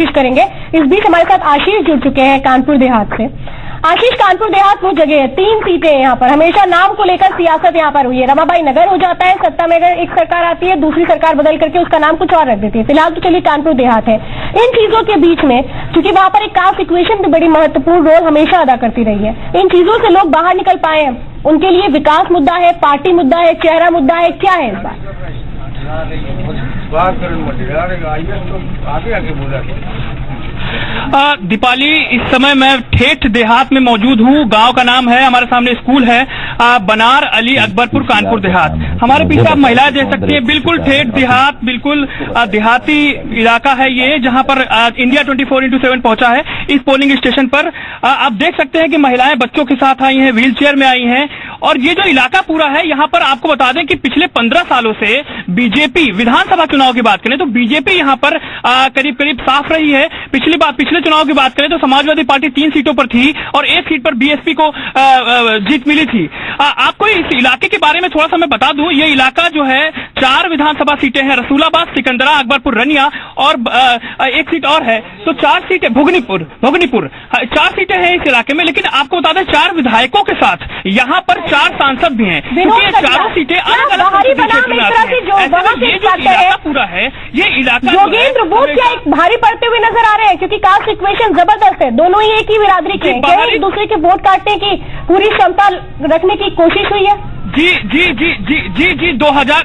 कोशिश करेंगे। इस बीच हमारे साथ आशीष जुड़ चुके हैं कानपुर देहात से। आशीष, कानपुर देहात वो जगह है, 3 सीटें यहाँ पर, हमेशा नाम को लेकर सियासत यहाँ पर हुई है। रमाबाई नगर हो जाता है सत्ता में, अगर एक सरकार आती है दूसरी सरकार बदल करके उसका नाम कुछ और रख देती है। फिलहाल तो चलिए कानपुर देहात है। इन चीजों के बीच में क्योंकि वहां पर एक कास्ट इक्वेशन भी बड़ी महत्वपूर्ण रोल हमेशा अदा करती रही है, इन चीजों से लोग बाहर निकल पाए हैं। उनके लिए विकास मुद्दा है, पार्टी मुद्दा है, चेहरा मुद्दा है, क्या है इस बार? दीपाली, इस समय मैं ठेठ देहात में मौजूद हूँ। गांव का नाम है, हमारे सामने स्कूल है, बनार अली अकबरपुर कानपुर देहात। हमारे पीछे आप महिलाएं देख सकती हैं, बिल्कुल ठेठ देहात, बिल्कुल देहाती इलाका है ये, जहां पर इंडिया 24x7 पहुंचा है। इस पोलिंग स्टेशन पर आप देख सकते हैं कि महिलाएं बच्चों के साथ आई हैं, व्हील चेयर में आई हैं। और ये जो इलाका पूरा है, यहाँ पर आपको बता दें कि पिछले 15 सालों से बीजेपी, विधानसभा चुनाव की बात करें तो बीजेपी यहाँ पर करीब करीब साफ रही है। पिछले चुनाव की बात करें तो समाजवादी पार्टी 3 सीटों पर थी और 1 सीट पर बीएसपी को जीत मिली थी। आपको इस इलाके के बारे में थोड़ा सा मैं बता दूं, ये इलाका जो है 4 विधानसभा सीटें हैं, रसूलाबाद, सिकंदरा, अकबरपुर, रनिया और 1 सीट और है, तो 4 सीटें, भोगनीपुर 4 सीटें हैं इस इलाके में। लेकिन आपको बता दें 4 विधायकों के साथ यहाँ पर 4 सांसद भी हैं, क्योंकि ये चारों सीटें अलग अलग इलाका पूरा है। ये इलाका योगेंद्र वो क्या एक भारी पड़ते हुए नजर आ रहे हैं, क्योंकि कास्ट इक्वेशन जबरदस्त है, दोनों ही एक ही बिरादरी के हैं, एक दूसरे के वोट काटने की पूरी क्षमता रखने की कोशिश हुई है। जी 2000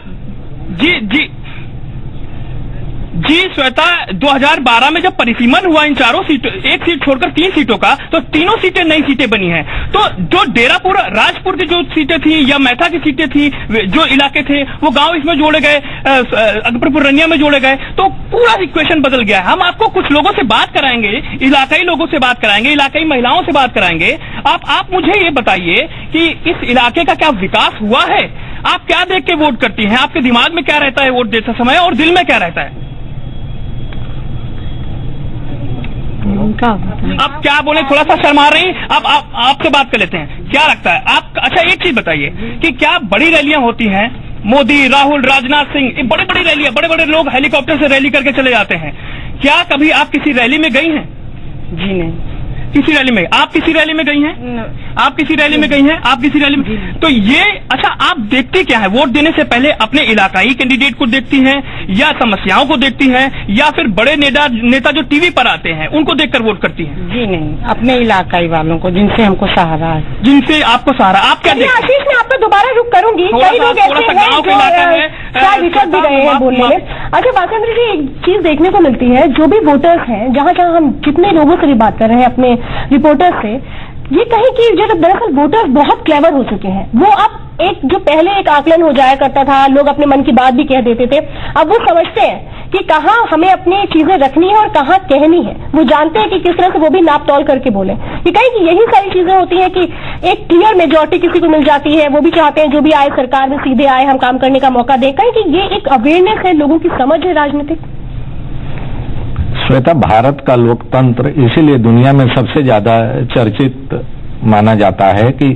जी श्वेता, 2012 में जब परिसीमन हुआ इन चारों सीटों, 1 सीट छोड़कर 3 सीटों का, तो तीनों सीटें नई सीटें बनी हैं। तो जो डेरापुर, राजपुर की जो सीटें थी या मैथा की सीटें थी, जो इलाके थे वो गांव इसमें जोड़े गए, अकबरपुर, रनिया में जोड़े गए, तो पूरा इक्वेशन बदल गया है। हम आपको कुछ लोगों से बात कराएंगे, इलाकाई लोगों से बात कराएंगे, इलाकाई महिलाओं से बात कराएंगे। आप मुझे ये बताइए कि इस इलाके का क्या विकास हुआ है? आप क्या देख के वोट करती हैं? आपके दिमाग में क्या रहता है वोट देते समय और दिल में क्या रहता है? आप क्या बोले, थोड़ा सा शर्मा रही। अब आपसे बात कर लेते हैं, क्या लगता है आप? अच्छा, एक चीज बताइए कि क्या बड़ी रैलियां होती हैं, मोदी, राहुल, राजनाथ सिंह, बड़ी बड़ी रैलियां, बड़े बड़े लोग हेलीकॉप्टर से रैली करके चले जाते हैं, क्या कभी आप किसी रैली में गई हैं? जी नहीं। किसी रैली में? आप किसी रैली में गई हैं? आप किसी रैली में गई हैं? आप किसी रैली में? तो ये, अच्छा, आप देखती क्या है वोट देने से पहले? अपने इलाकाई कैंडिडेट को देखती हैं या समस्याओं को देखती हैं या फिर बड़े नेता जो टीवी पर आते हैं उनको देखकर वोट करती हैं? जी नहीं, अपने इलाकाई वालों को, जिनसे हमको सहारा है, जिनसे आपको सहारा। आप क्या देखते हैं? आशीष, मैं आपको दोबारा रुक करूंगी, कई लोग ऐसे हैं विचक भी गए हैं बोलने में। अच्छा वासेंद्र जी, एक चीज देखने को मिलती है, जो भी वोटर्स हैं, जहां हम जितने लोगों से भी बात कर रहे हैं अपने रिपोर्टर्स से, ये कहीं कि जो दरअसल वोटर्स बहुत क्लेवर हो चुके हैं। वो अब एक जो पहले एक आकलन हो जाया करता था, लोग अपने मन की बात भी कह देते थे, अब वो समझते हैं कि कहाँ हमें अपनी चीजें रखनी है और कहाँ कहनी है। वो जानते हैं कि किस तरह से वो भी नाप तौल करके बोले। ये कहीं कि यही सारी चीजें होती हैं कि एक क्लियर मेजॉरिटी किसी को मिल जाती है, वो भी चाहते हैं जो भी आए सरकार में सीधे आए, हम काम करने का मौका दें। कहीं कि ये एक अवेयरनेस है, लोगों की समझ है राजनीतिक। श्वेता, भारत का लोकतंत्र इसीलिए दुनिया में सबसे ज्यादा चर्चित माना जाता है कि